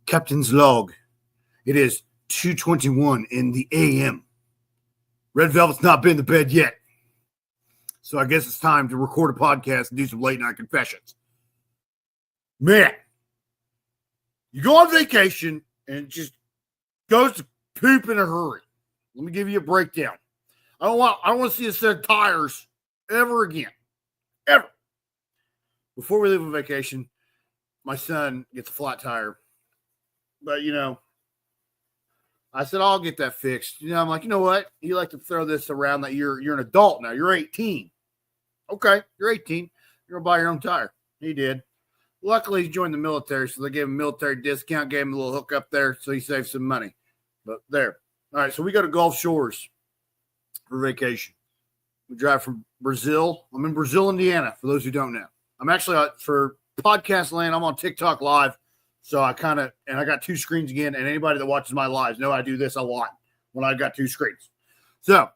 Captain's log. It is 2:21 in the a.m. Red Velvet's not been to bed yet. So I guess it's time to record a podcast and do some late night confessions. Man, you go on vacation and it just goes to poop in a hurry. Let me give you a breakdown. I don't want to see a set of tires ever again. Ever. Before we leave on vacation, my son gets a flat tire. But, I said, I'll get that fixed. I'm like, you know what? You like to throw this around that you're an adult now. You're 18. Okay, you're 18. You're going to buy your own tire. He did. Luckily, he joined the military, so they gave him a military discount, gave him a little hook up there, so he saved some money. But there. All right, so we go to Gulf Shores for vacation. We drive from Brazil. I'm in Brazil, Indiana, for those who don't know. I'm actually, for podcast land, I'm on TikTok Live. So I got two screens again, and anybody that watches my lives know I do this a lot when I got two screens. So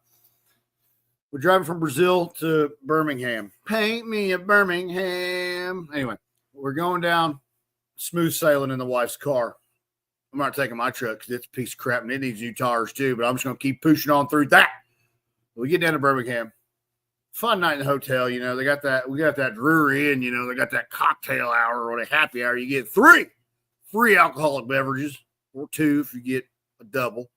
we're driving from Brazil to Birmingham. Paint me a Birmingham. Anyway, we're going down, smooth sailing in the wife's car. I'm not taking my truck because it's a piece of crap and it needs new tires too, but I'm just going to keep pushing on through that. We get down to Birmingham. Fun night in the hotel. We got that Drury Inn, they got that cocktail hour or a happy hour. You get 3 free alcoholic beverages, or 2 if you get a double.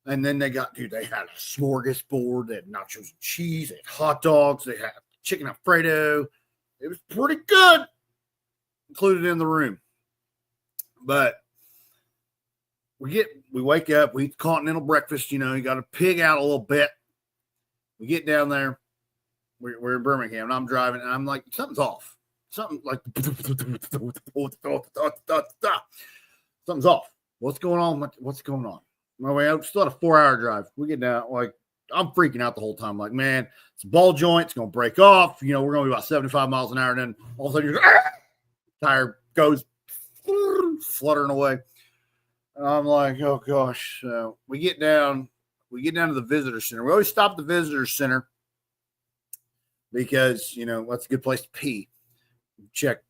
And then they had a smorgasbord. They had nachos and cheese. They had hot dogs. They had chicken Alfredo. It was pretty good, included in the room. But we wake up, we eat continental breakfast. You got to pig out a little bit. We get down there. We're in Birmingham, and I'm driving, and I'm like, something's off. Something like something's off. What's going on? What's going on? My way, I'm still at a 4-hour drive. We get down, I'm freaking out the whole time. Like, man, it's a ball joint. It's going to break off. We're going to be about 75 miles an hour. And then all of a sudden, tire goes fluttering away. And I'm like, oh gosh. So we get down to the visitor center. We always stop at the visitor center because, that's a good place to pee. Check,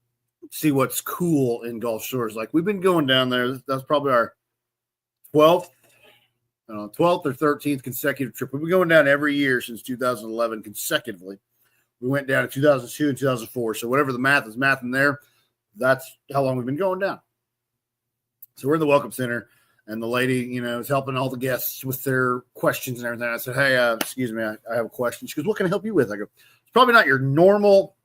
see what's cool in Gulf Shores. Like, we've been going down there. That's probably our 12th or 13th consecutive trip. We've been going down every year since 2011 consecutively. We went down in 2002 and 2004. So whatever the math is math in there, that's how long we've been going down. So we're in the welcome center, and the lady, is helping all the guests with their questions and everything. I said, hey, excuse me, I have a question. She goes, what can I help you with? I go, it's probably not your normal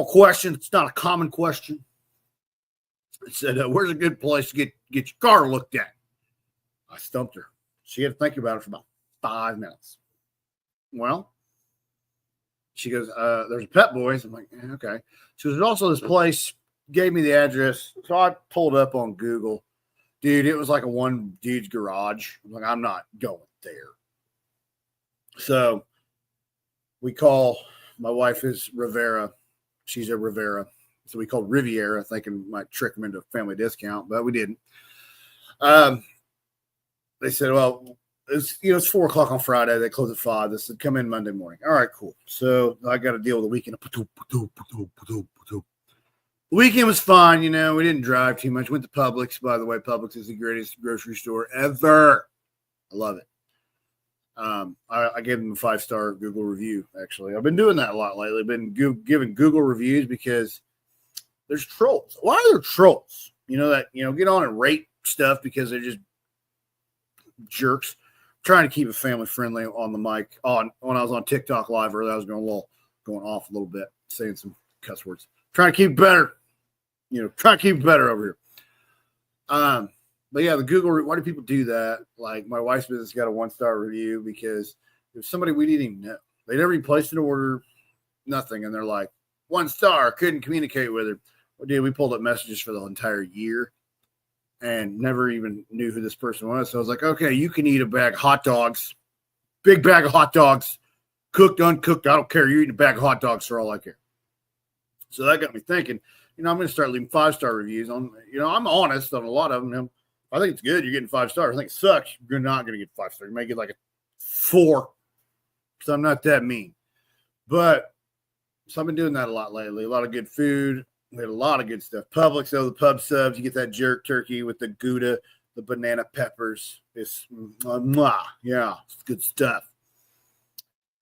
question. It's not a common question. I said, where's a good place to get your car looked at? I stumped her. She had to think about it for about 5 minutes. Well, she goes, there's a Pep Boys. I'm like, okay. She goes, there's also this place, gave me the address. So I pulled up on Google. Dude, it was like a one dude's garage. I'm like, I'm not going there. So we call, my wife is Rivera. She's a Rivera. So we called Riviera, thinking might trick them into a family discount, but we didn't. They said, well, it's 4:00 on Friday. They close at 5. They said, come in Monday morning. All right, cool. So I got to deal with the weekend. The weekend was fine. We didn't drive too much. Went to Publix. By the way, Publix is the greatest grocery store ever. I love it. I gave them a 5-star Google review, actually. I've been doing that a lot lately. I've been giving Google reviews because there's trolls. Why are there trolls? Get on and rate stuff because they're just jerks. I'm trying to keep it family friendly on the mic. When I was on TikTok Live earlier, I was going off a little bit, saying some cuss words. Trying to keep it better. Trying to keep it better over here. But yeah, the Google, why do people do that? Like, my wife's business got a 1-star review because there's somebody we didn't even know. They never even placed an order, nothing. And they're like, 1 star, couldn't communicate with her. Well, dude, we pulled up messages for the entire year and never even knew who this person was. So I was like, okay, you can eat a bag of hot dogs, big bag of hot dogs, cooked, uncooked. I don't care. You're eating a bag of hot dogs for all I care. So that got me thinking, I'm going to start leaving 5-star reviews on, I'm honest on a lot of them. I think it's good. You're getting 5 stars. I think it sucks. You're not going to get 5 stars. You may get like a 4 because I'm not that mean. But so I've been doing that a lot lately. A lot of good food. We had a lot of good stuff. Publix, the pub subs, you get that jerk turkey with the Gouda, the banana peppers. It's yeah, it's good stuff.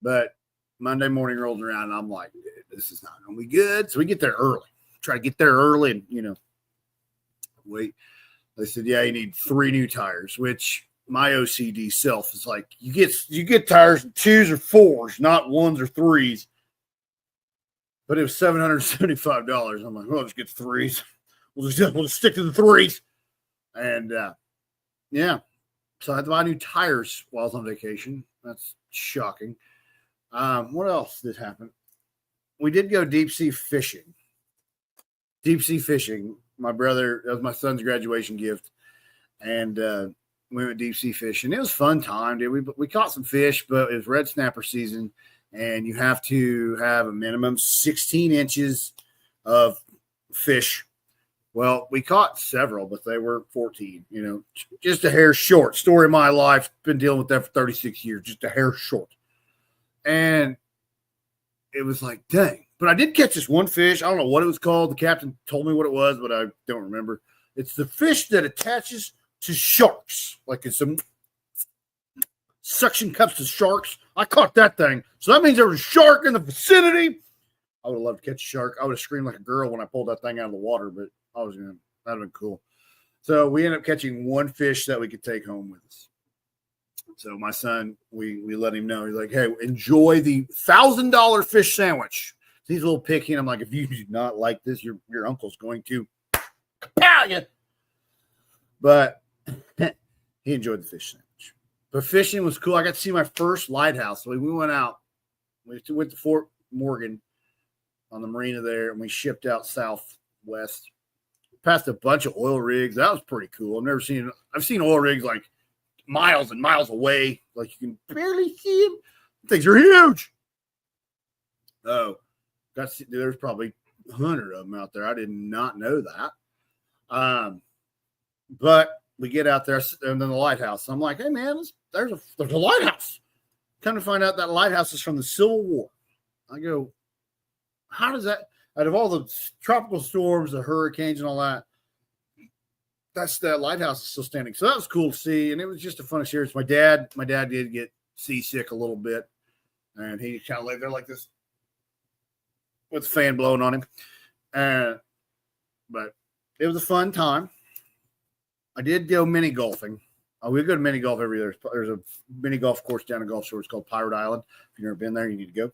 But Monday morning rolls around, and I'm like, this is not going to be good. So we get there early. Try to get there early and, wait. They said, yeah, you need 3 new tires, which my OCD self is like, you get tires in 2s or 4s, not 1s or 3s. But it was $775. I'm like, well, let's get 3s. We'll just stick to the 3s. And yeah, so I had to buy new tires while I was on vacation. That's shocking. What else did happen? We did go deep sea fishing. Deep sea fishing. My brother, that was my son's graduation gift. And we went deep sea fishing. It was a fun time, dude. We caught some fish, but it was red snapper season. And you have to have a minimum 16 inches of fish. Well, we caught several, but they were 14, just a hair short. Story of my life. Been dealing with that for 36 years, just a hair short. And it was like, dang. But I did catch this one fish. I don't know what it was called. The captain told me what it was, but I don't remember. It's the fish that attaches to sharks. Like it's some suction cups to sharks. I caught that thing. So that means there was a shark in the vicinity. I would have loved to catch a shark. I would have screamed like a girl when I pulled that thing out of the water, but that'd have been cool. So we ended up catching one fish that we could take home with us. So my son, we let him know. He's like, hey, enjoy the $1,000 fish sandwich. He's a little picky, and I'm like, if you do not like this, your uncle's going to kapow you. But he enjoyed the fish sandwich. But fishing was cool. I got to see my first lighthouse. So we went out. We went to Fort Morgan on the marina there, and we shipped out southwest. Passed a bunch of oil rigs. That was pretty cool. I've seen oil rigs like miles and miles away. Like you can barely see them. Things are huge. Oh, there's probably 100 of them out there. I did not know that. But we get out there and then the lighthouse. I'm like, hey man, there's a lighthouse. Come to find out that lighthouse is from the Civil War. I go, how does that? Out of all the tropical storms, the hurricanes, and all that, that lighthouse is still standing. So that was cool to see, and it was just a fun experience. My dad did get seasick a little bit, and he kind of laid there like this with the fan blowing on him. But it was a fun time. I did go mini golfing. We go to mini golf every year. There's a mini golf course down in Gulf Shores called Pirate Island. If you've never been there, you need to go.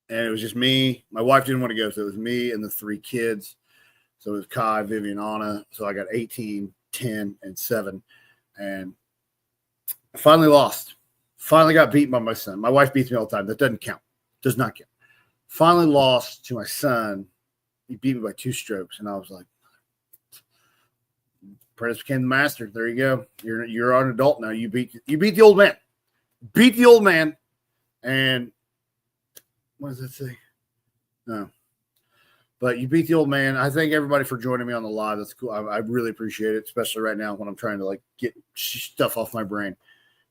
And it was just me. My wife didn't want to go, so it was me and the 3 kids. So it was Kai, Vivian, Anna. So I got 18, 10, and 7. And I finally lost. Finally got beaten by my son. My wife beats me all the time. That doesn't count. Does not count. Finally lost to my son. He beat me by 2 strokes. And I was like, apprentice became the master. There you go. You're an adult now. You beat the old man. Beat the old man. And what does that say? No. But you beat the old man. I thank everybody for joining me on the live. That's cool. I really appreciate it, especially right now when I'm trying to get stuff off my brain.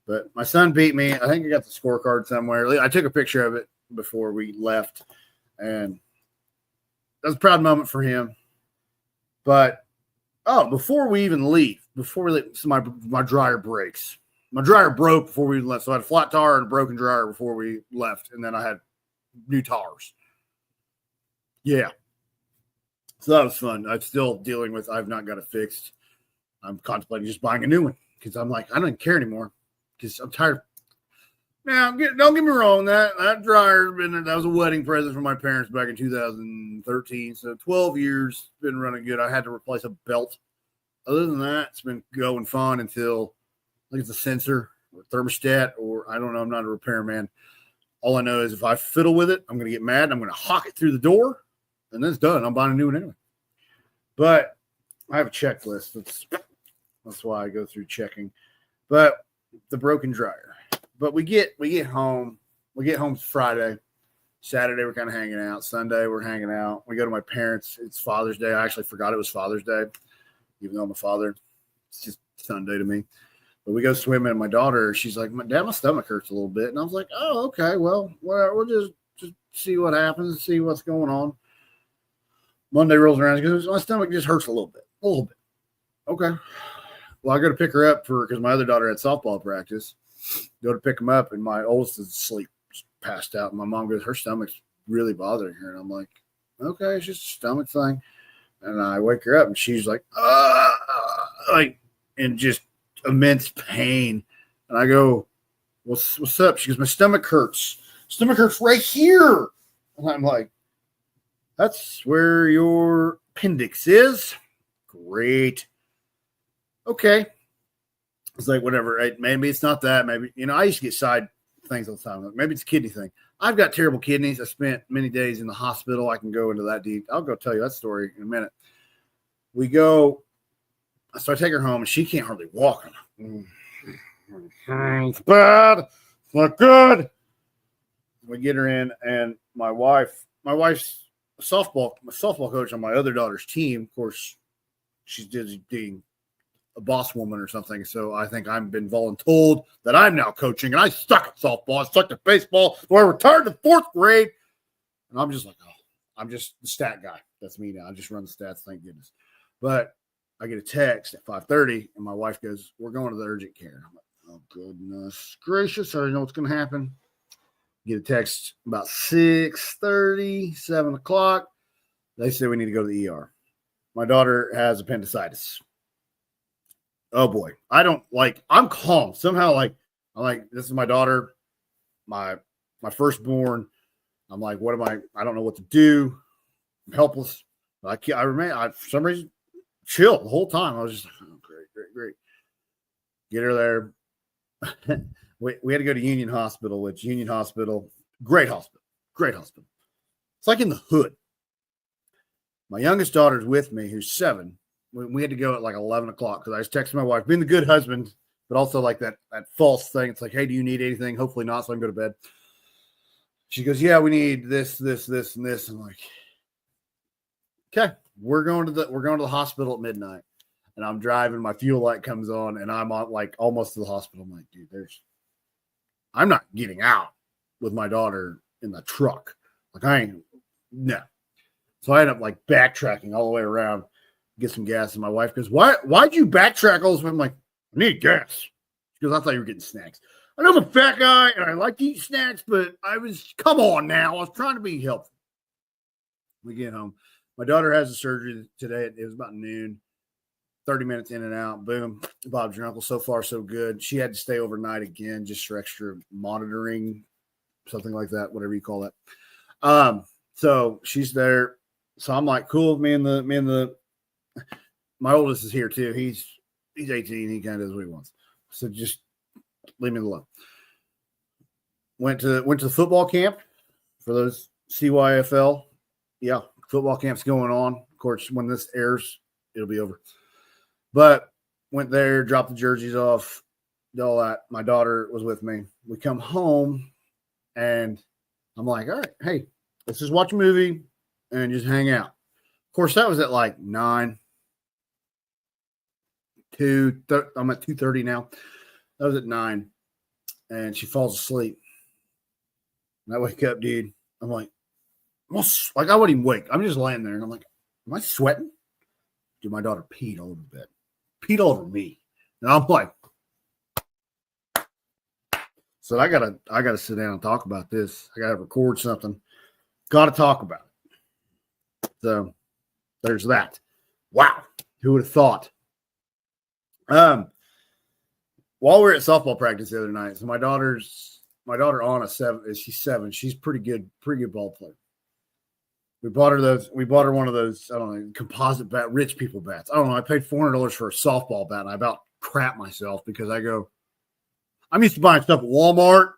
But my son beat me. I think I got the scorecard somewhere. I took a picture of it before we left, and that was a proud moment for him. But before we leave, so my dryer breaks. My dryer broke before we left, so I had a flat tire and a broken dryer before we left, and then I had new tires. Yeah. So that was fun. I'm still dealing with, I've not got it fixed. I'm contemplating just buying a new one because I'm like, I don't care anymore because I'm tired. Now, don't get me wrong. That dryer, that was a wedding present from my parents back in 2013. So 12 years, been running good. I had to replace a belt. Other than that, it's been going fine until I think it's a sensor or thermostat, or I don't know. I'm not a repairman. All I know is if I fiddle with it, I'm going to get mad. I'm going to hawk it through the door, and then it's done. I'm buying a new one anyway. But I have a checklist. That's why I go through checking. But the broken dryer. But we get home. We get home Friday. Saturday, we're kind of hanging out. Sunday, we're hanging out. We go to my parents. It's Father's Day. I actually forgot it was Father's Day, even though I'm a father. It's just Sunday to me. But we go swimming, and my daughter, she's like, Dad, my stomach hurts a little bit. And I was like, oh, okay, well, we'll just just see what happens, see what's going on. Monday rolls around because my stomach just hurts a little bit. Okay. Well, I go to pick her up because my other daughter had softball practice. Go to pick them up, and my oldest is asleep, passed out. And my mom goes, her stomach's really bothering her. And I'm like, okay, it's just a stomach thing. And I wake her up, and she's like, in just immense pain. And I go, what's up? She goes, my stomach hurts. Stomach hurts right here. And I'm like, that's where your appendix is. Great. Okay. It's like, whatever. Right? Maybe it's not that. Maybe, I used to get side things all the time. Like, maybe it's a kidney thing. I've got terrible kidneys. I spent many days in the hospital. I can go into that deep. I'll go tell you that story in a minute. We go. So I take her home, and she can't hardly walk. It's bad. It's not good. We get her in, and my wife's softball coach on my other daughter's team. Of course, she's being a boss woman or something. So I think I've been voluntold that I'm now coaching, and I suck at softball. I suck at baseball. So I retired in 4th grade. And I'm just like, I'm just the stat guy. That's me now. I just run the stats. Thank goodness. But I get a text at 5:30, and my wife goes, we're going to the urgent care. I'm like, oh, goodness gracious. I already know what's going to happen. Get a text about 6:30, 7 o'clock. They say we need to go to the ER. My daughter has appendicitis. Oh boy. I'm calm. Somehow I'm like, this is my daughter, my firstborn. I'm like, what am I don't know what to do. I'm helpless. But I remain, for some reason, chill the whole time. I was just like, oh, great. Get her there. We had to go to Union Hospital, great hospital. It's like in the hood. My youngest daughter's with me, who's 7. We had to go at like 11 o'clock because I just texted my wife, being the good husband, but also like that false thing. It's like, hey, do you need anything? Hopefully not, so I can go to bed. She goes, yeah, we need this, and this. I'm like, okay, we're going to the hospital at midnight. And I'm driving, my fuel light comes on, and I'm on like almost to the hospital. I'm like, dude, I'm not getting out with my daughter in the truck. Like, no. So I end up like backtracking all the way around, get some gas. And my wife goes, why'd you backtrack all this way? I'm like, I need gas. She goes, I thought you were getting snacks. I know I'm a fat guy and I like to eat snacks, but come on now. I was trying to be helpful. We get home. My daughter has a surgery today. It was about noon, 30 minutes in and out. Boom. Bob's your uncle. So far, so good. She had to stay overnight again, just for extra monitoring, something like that, whatever you call that. So she's there. So I'm like, cool. My oldest is here too. He's 18. He kind of does what he wants. So just leave me alone. Went to the football camp for those CYFL. Yeah, football camp's going on. Of course, when this airs, it'll be over. But went there, dropped the jerseys off, did all that. My daughter was with me. We come home, and I'm like, all right, hey, let's just watch a movie and just hang out. Of course, that was at like 9. I'm at 2:30 now. That was at 9. And she falls asleep. And I wake up, dude. I'm like I wouldn't even wake. I'm just laying there, and I'm like, am I sweating? Dude, my daughter peed all over the bed. Peed all over me. And I'm like, so I gotta sit down and talk about this. I gotta record something. Gotta talk about it. So there's that. Wow. Who would have thought? While we were at softball practice the other night, so my daughter Anna, 7, she's 7. She's pretty good ball player. We bought her one of those, I don't know, composite bat, rich people bats. I don't know. I paid $400 for a softball bat, and I about crap myself because I'm used to buying stuff at Walmart.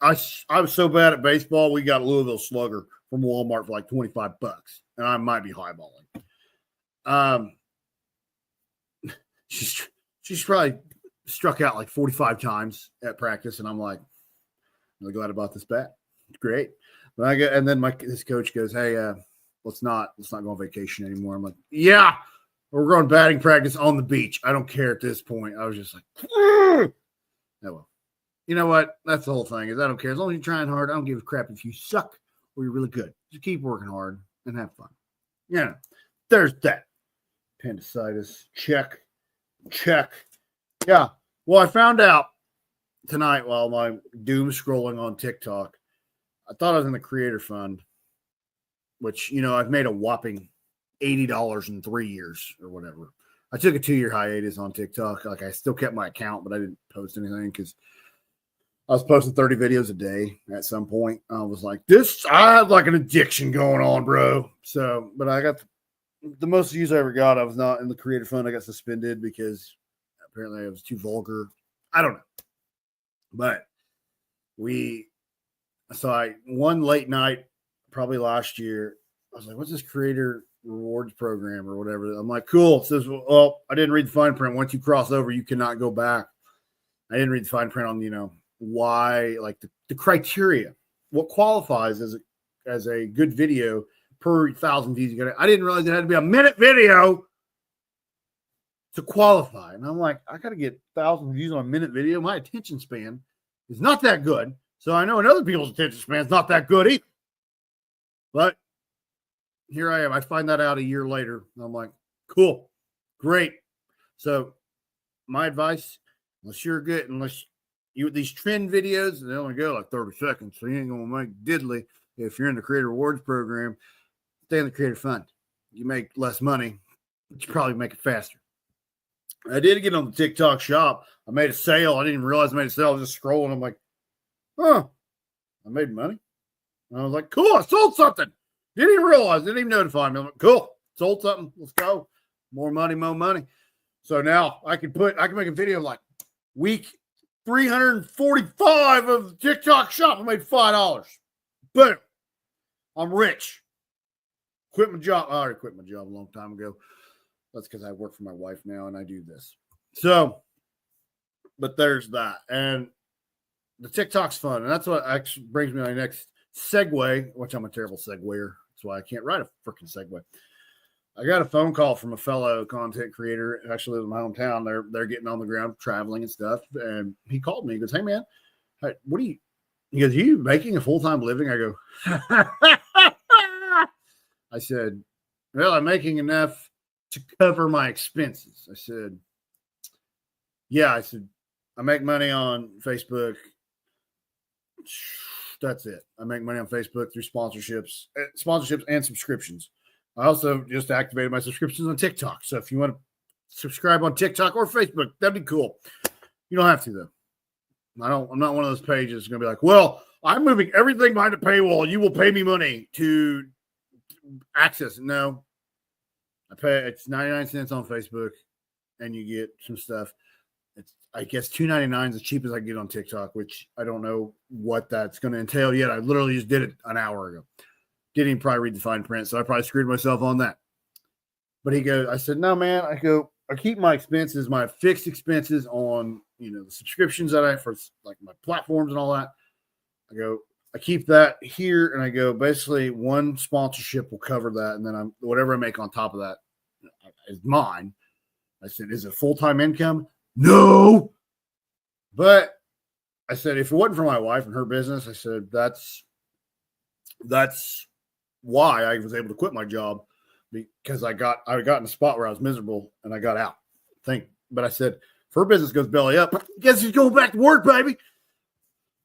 I was so bad at baseball, we got a Louisville Slugger from Walmart for like $25, and I might be highballing. She's probably struck out like 45 times at practice, and I'm like, I'm really glad about this bat. It's great. But this coach goes, hey, let's not go on vacation anymore. I'm like, yeah, we're going batting practice on the beach. I don't care at this point. I was just like, oh well. You know what? That's the whole thing. Is I don't care. As long as you're trying hard, I don't give a crap if you suck or you're really good. Just keep working hard and have fun. Yeah, there's that. Appendicitis. Check. Yeah. Well, I found out tonight while my doom scrolling on TikTok, I thought I was in the Creator Fund, which, I've made a whopping $80 in 3 years or whatever. I took a 2-year hiatus on TikTok. Like, I still kept my account, but I didn't post anything because I was posting 30 videos a day at some point. I was like, I have like an addiction going on, bro. So, but I got the most views I ever got. I was not in the Creator Fund. I got suspended because apparently I was too vulgar. I don't know. But one late night, probably last year, I was like, what's this Creator Rewards program or whatever? I'm like, cool. It says, well, I didn't read the fine print. Once you cross over, you cannot go back. I didn't read the fine print on, why, like the criteria, what qualifies as a good video per 1,000 views. I didn't realize it had to be a minute video to qualify. And I'm like, I got to get 1,000 views on a minute video. My attention span is not that good. So I know other people's attention span is not that good either. But here I am. I find that out a year later. I'm like, cool, great. So my advice, unless these trend videos, they only go like 30 seconds. So you ain't going to make diddly. If you're in the Creator Rewards program, stay in the Creator Fund. You make less money, but you probably make it faster. I did get on the TikTok shop. I made a sale. I didn't even realize I made a sale. I was just scrolling. I'm like, I made money. And I was like, cool, I sold something. Didn't even realize, didn't even notify me. I'm like, cool, sold something. Let's go. More money, more money. So now I can make a video like week 345 of the TikTok shop. I made $5. Boom. I'm rich. Quit my job. I already quit my job a long time ago. That's because I work for my wife now and I do this. So, but there's that. And the TikTok's fun. And that's what actually brings me to my next segue, which I'm a terrible seguer. That's why I can't write a freaking segue. I got a phone call from a fellow content creator, actually in my hometown. They're getting on the ground, traveling and stuff. And he called me. He goes, hey, man, he goes, are you making a full-time living? I go, I said, well, I'm making enough to cover my expenses. I said, yeah. I said, I make money on Facebook. That's it. I make money on Facebook through sponsorships and subscriptions. I also just activated my subscriptions on TikTok. So if you want to subscribe on TikTok or Facebook, that'd be cool. You don't have to, though. I'm not one of those pages that's going to be like, well, I'm moving everything behind a paywall. You will pay me money to access it. No. It's 99 cents on Facebook, and you get some stuff. It's, I guess, $2.99 is as cheap as I get on TikTok, which I don't know what that's going to entail yet. I literally just did it an hour ago. Didn't even probably read the fine print, so I probably screwed myself on that. But he goes, I said, no, man. I go, I keep my expenses, my fixed expenses on, the subscriptions that I have for like my platforms and all that. I go, I keep that here, and I go, basically one sponsorship will cover that, and then whatever I make on top of that is mine. I said, is it full-time income? No. But I said, if it wasn't for my wife and her business, I said, that's why I was able to quit my job, because I got in a spot where I was miserable and I got out. But I said, if her business goes belly up, guess she's going back to work, baby.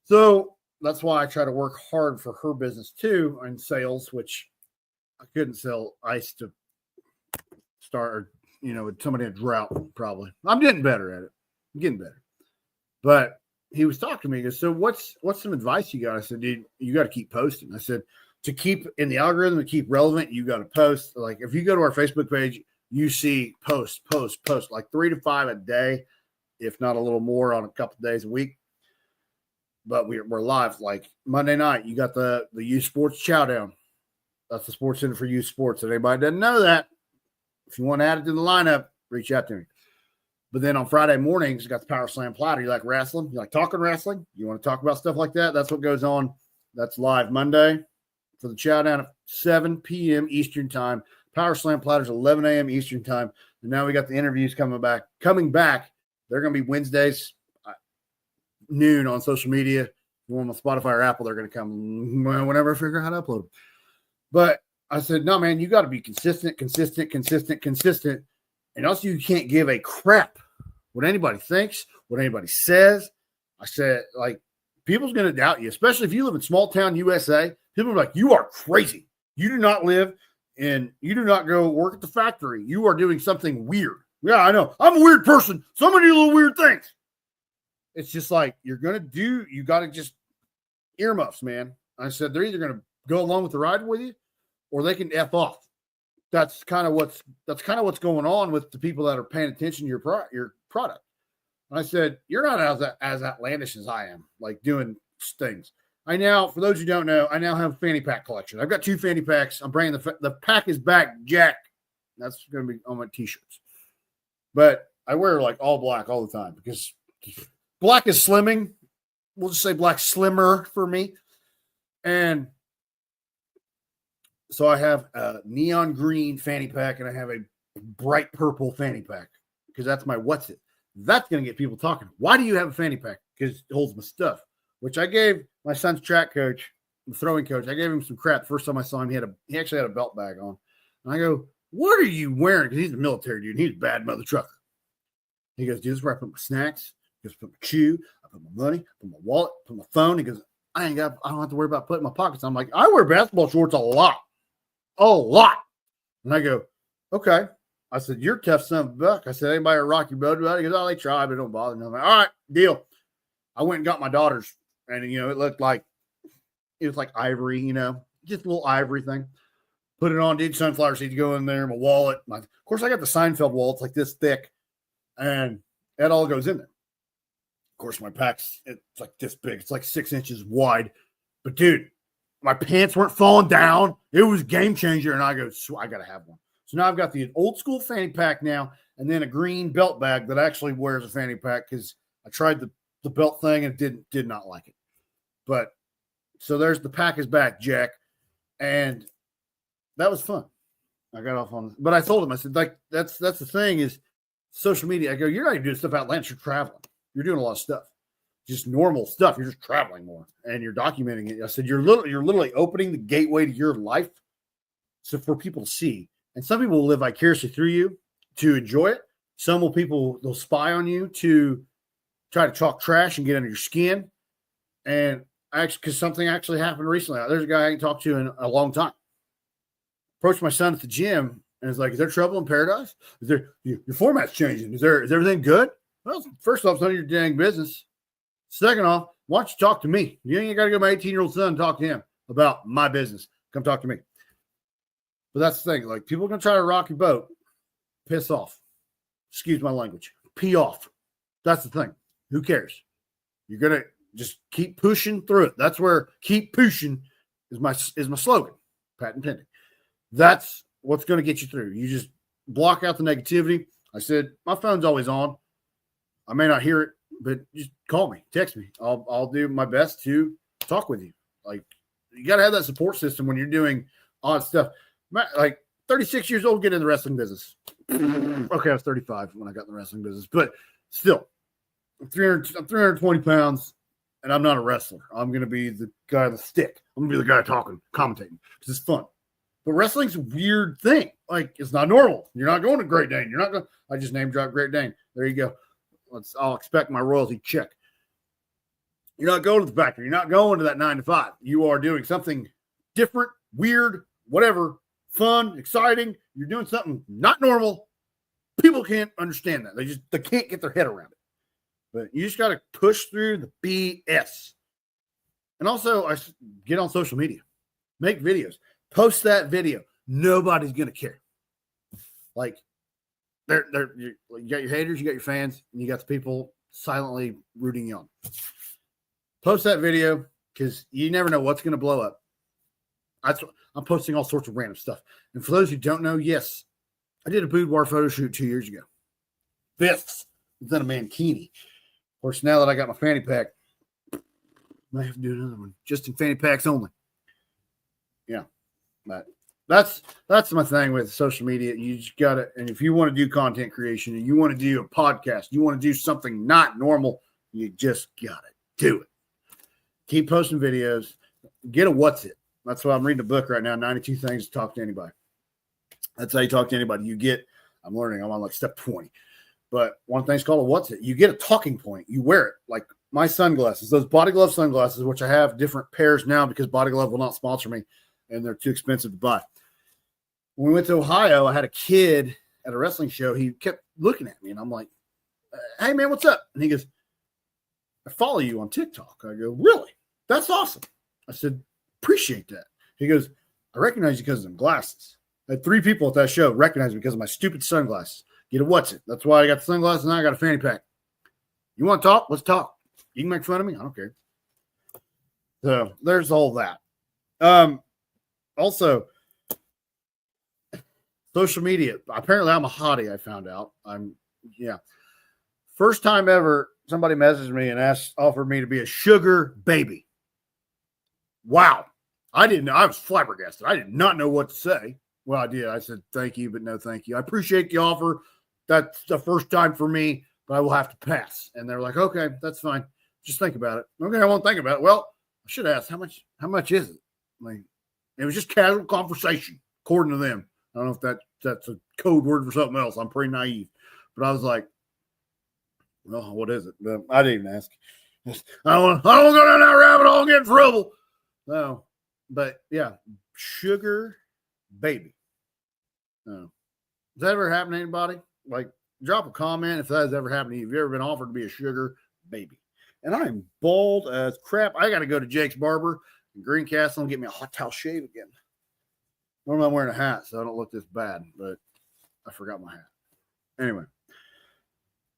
So that's why I try to work hard for her business too in sales, which I couldn't sell ice to start, with somebody in a drought, probably. I'm getting better at it. I'm getting better. But he was talking to me. He goes, so what's some advice you got? I said, dude, you got to keep posting. I said, to keep in the algorithm, to keep relevant, you got to post. Like if you go to our Facebook page, you see post, like 3 to 5 a day, if not a little more on a couple of days a week. But we're live. Like Monday night, you got the youth sports chow down. That's the Sports Center for Youth Sports. If anybody doesn't know that, if you want to add it to the lineup, reach out to me. But then on Friday mornings, you got the Power Slam Platter. You like wrestling? You like talking wrestling? You want to talk about stuff like that? That's what goes on. That's live Monday for the chow down at 7 p.m. Eastern time. Power Slam Platter's 11 a.m. Eastern time. And now we got the interviews coming back. They're going to be Wednesdays, noon on social media. you want on Spotify or Apple, they're going to come whenever I figure out how to upload them. But I said, no, man, you got to be consistent. And also you can't give a crap what anybody thinks, what anybody says. I said, like, people's going to doubt you, especially if you live in small town USA. People are like, you are crazy. You do not live and you do not go work at the factory. You are doing something weird. Yeah, I know. I'm a weird person. So many little weird things. It's just like, you got to just earmuffs, man. I said, they're either going to go along with the ride with you or they can F off. That's kind of what's going on with the people that are paying attention to your product. And I said, you're not as outlandish as I am, like doing things. For those who don't know, I now have a fanny pack collection. I've got 2 fanny packs. I'm bringing the pack is back, Jack. That's going to be on my t-shirts. But I wear like all black all the time because black is slimming. We'll just say black slimmer for me. And so I have a neon green fanny pack and I have a bright purple fanny pack because that's my what's it. That's going to get people talking. Why do you have a fanny pack? Because it holds my stuff, which I gave my son's track coach, the throwing coach. I gave him some crap. First time I saw him, he actually had a belt bag on. And I go, what are you wearing? Because he's a military dude. He's a bad mother trucker. He goes, dude, this is where I put my snacks. He goes, put my shoe. I put my money, put my wallet, put my phone. He goes, I don't have to worry about putting my pockets. I'm like, I wear basketball shorts a lot. And I go, okay. I said, you're a tough son of a buck. I said, anybody rock your boat about it? He goes, oh, they try, but it don't bother me. I'm like, all right, deal. I went and got my daughter's, and it looked like ivory, just a little ivory thing. Put it on, did sunflower seeds go in there, my wallet. Of course, I got the Seinfeld wallet. It's like this thick, and that all goes in there. Of course, my pack's it's like this big. It's like 6 inches wide. But dude, my pants weren't falling down. It was a game changer, and I go, I got to have one. So now I've got the old school fanny pack now, and then a green belt bag that actually wears a fanny pack because I tried the belt thing and did not like it. But so there's the pack is back, Jack, and that was fun. I got off on, but I told him, I said, like, that's the thing is social media. I go, you're not even doing stuff outlandish. You're traveling. You're doing a lot of stuff, just normal stuff. You're just traveling more and you're documenting it. I said, you're literally opening the gateway to your life. So for people to see, and some people will live vicariously through you to enjoy it. Some they'll spy on you to try to talk trash and get under your skin. And because something actually happened recently. There's a guy I ain't talked to in a long time. Approached my son at the gym and is like, is there trouble in paradise? Is there your format's changing? Is everything good? Well, first off, it's none of your dang business. Second off, why don't you talk to me? You ain't got to go to my 18-year-old son and talk to him about my business. Come talk to me. But that's the thing. Like, people are going to try to rock your boat. Piss off. Excuse my language. Pee off. That's the thing. Who cares? You're going to just keep pushing through it. That's where keep pushing is my slogan. Patent pending. That's what's going to get you through. You just block out the negativity. I said, my phone's always on. I may not hear it, but just call me, text me. I'll do my best to talk with you. Like, you got to have that support system when you're doing odd stuff. Like 36 years old, get in the wrestling business. Okay, I was 35 when I got in the wrestling business, but still, I'm 320 pounds, and I'm not a wrestler. I'm going to be the guy with the stick. I'm going to be the guy talking, commentating, because it's fun. But wrestling's a weird thing. Like, it's not normal. You're not going to Great Dane. You're not going. I just name drop Great Dane. There you go. I'll expect my royalty check. You're not going to the factory. You're not going to that 9 to 5. You are doing something different, weird, whatever, fun, exciting. You're doing something not normal. People can't understand that. They can't get their head around it. But you just got to push through the BS. And also, I get on social media, make videos, post that video. Nobody's gonna care. Like, you got your haters, you got your fans, and you got the people silently rooting you on. Post that video because you never know what's gonna blow up. I'm posting all sorts of random stuff. And for those who don't know, yes, I did a boudoir photo shoot 2 years ago. This was in a mankini. Of course, now that I got my fanny pack, I might have to do another one just in fanny packs only. Yeah, but that's my thing with social media. You just got to, and if you want to do content creation and you want to do a podcast, you want to do something not normal, you just got to do it. Keep posting videos. Get a what's it. That's why I'm reading a book right now, 92 Things to Talk to Anybody. That's how you talk to anybody. I'm learning. I'm on like step 20. But one thing's called a what's it. You get a talking point. You wear it. Like my sunglasses, those Body Glove sunglasses, which I have different pairs now because Body Glove will not sponsor me and they're too expensive to buy. When we went to Ohio, I had a kid at a wrestling show. He kept looking at me and I'm like, hey man, what's up? And he goes, I follow you on TikTok. I go, really? That's awesome. I said, appreciate that. He goes, I recognize you because of them glasses. I had 3 people at that show recognize me because of my stupid sunglasses. Get a what's it. That's why I got the sunglasses and I got a fanny pack. You want to talk? Let's talk. You can make fun of me. I don't care. So there's all that. Also, social media. Apparently I'm a hottie, I found out. First time ever somebody messaged me and offered me to be a sugar baby. Wow. I didn't know. I was flabbergasted. I did not know what to say. Well, I did. I said, thank you, but no, thank you. I appreciate the offer. That's the first time for me, but I will have to pass. And they're like, okay, that's fine. Just think about it. Okay, I won't think about it. Well, I should ask, how much is it? Like, it was just casual conversation, according to them. I don't know if that's a code word for something else. I'm pretty naive. But I was like, well, what is it? But I didn't even ask. I don't go down that rabbit hole and get in trouble. No. But yeah, sugar baby. No. Does that ever happen to anybody? Like, drop a comment if that has ever happened to you. Have you ever been offered to be a sugar baby? And I'm bald as crap. I got to go to Jake's Barber in Greencastle and get me a hot towel shave again. Normally I'm wearing a hat, so I don't look this bad, but I forgot my hat. Anyway.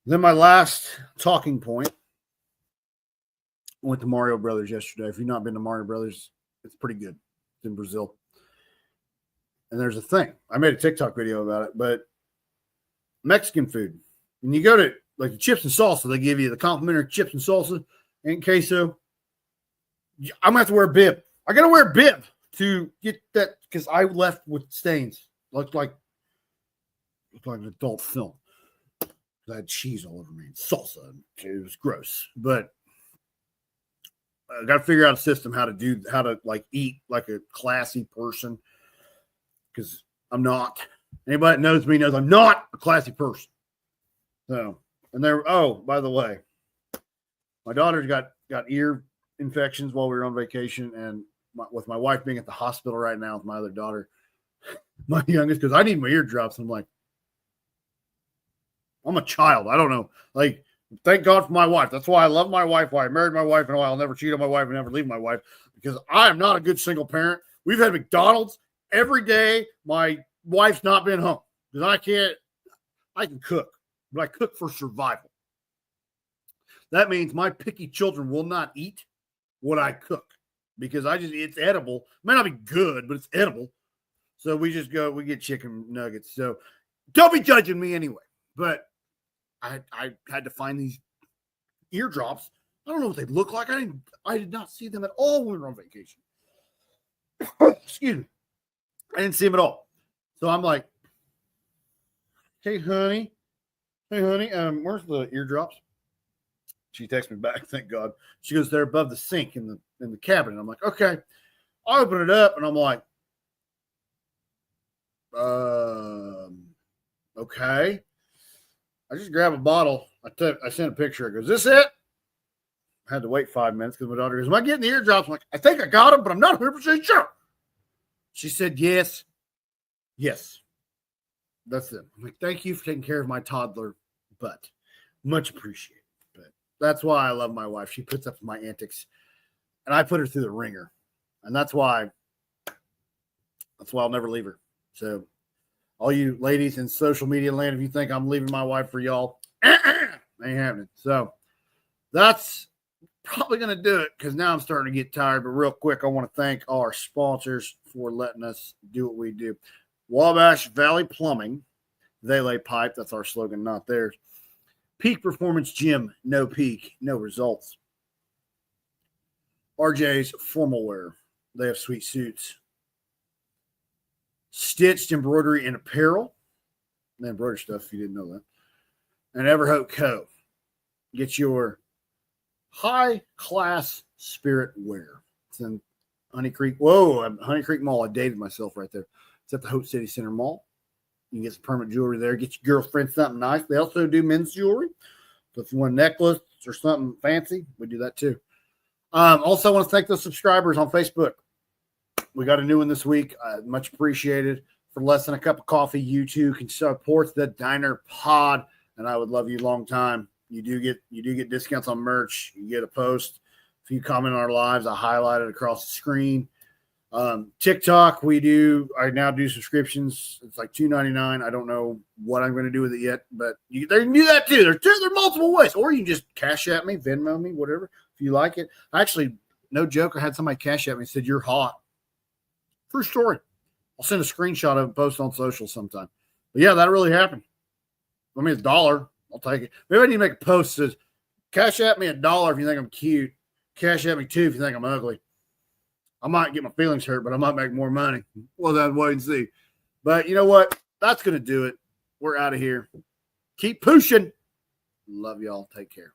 Then my last talking point. I went to Mario Brothers yesterday. If you've not been to Mario Brothers, it's pretty good. It's in Brazil. And there's a thing. I made a TikTok video about it, but Mexican food. When you go to like the chips and salsa, they give you the complimentary chips and salsa and queso. I'm going to have to wear a bib. I got to wear a bib to get that because I left with stains. Looked like an adult film. I had cheese all over me and salsa. It was gross. But I got to figure out a system how to like eat like a classy person. Because I'm not. Anybody that knows me knows I'm not a classy person. So, by the way, my daughter's got ear infections while we were on vacation, and with my wife being at the hospital right now with my other daughter, my youngest, because I need my eardrops. I'm like, I'm a child. I don't know. Like, thank God for my wife. That's why I love my wife. Why I married my wife, and why I'll never cheat on my wife and never leave my wife, because I am not a good single parent. We've had McDonald's every day. My wife's not been home because I can cook, but I cook for survival. That means my picky children will not eat what I cook because it's edible. It might not be good, but it's edible. So we get chicken nuggets. So don't be judging me anyway. But I had to find these eardrops. I don't know what they look like. I did not see them at all when we were on vacation. Excuse me. I didn't see them at all. So I'm like, hey, honey, where's the eardrops? She texts me back, thank God. She goes, they're above the sink in the cabinet. I'm like, okay. I open it up and I'm like, okay. I just grab a bottle. I sent a picture. I goes, is this it? I had to wait 5 minutes because my daughter goes, am I getting the eardrops? I'm like, I think I got them, but I'm not 100% sure. She said, yes. Yes. That's it. I'm like, thank you for taking care of my toddler, but much appreciated. But that's why I love my wife. She puts up with my antics, and I put her through the ringer. And that's why I'll never leave her. So all you ladies in social media land, if you think I'm leaving my wife for y'all, ain't happening. So that's probably going to do it because now I'm starting to get tired. But real quick, I want to thank our sponsors for letting us do what we do. Wabash Valley Plumbing. They lay pipe. That's our slogan, not theirs. Peak Performance Gym. No peak, no results. RJs Formalwear. They have sweet suits. Stitched Embroidery and Apparel. The embroidery stuff, if you didn't know that. And Everhote Co. Get your high-class Spirit Wear. It's in Honey Creek. Whoa, Honey Creek Mall. I dated myself right there. It's at the Hope City Center Mall. You can get some permanent jewelry there. Get your girlfriend something nice. They also do men's jewelry. So if you want a necklace or something fancy, we do that too. Also, I want to thank those subscribers on Facebook. We got a new one this week. Much appreciated. For less than a cup of coffee, you too can support the Diner Pod, and I would love you long time. You do get discounts on merch. You get a post. If you comment on our lives, I highlight it across the screen. TikTok, I now do subscriptions. It's like $2.99. I don't know what I'm going to do with it yet, but they can do that too. There are multiple ways, or you can just cash at me, Venmo me, whatever, if you like it. Actually, no joke, I had somebody cash at me and said, "You're hot." True story. I'll send a screenshot of it and post on social sometime. But yeah, that really happened. I mean, $1. I'll take it. Maybe I need to make a post that says, "Cash at me $1 if you think I'm cute. Cash at me $2 if you think I'm ugly." I might get my feelings hurt, but I might make more money. Well, then wait and see. But you know what? That's going to do it. We're out of here. Keep pushing. Love y'all. Take care.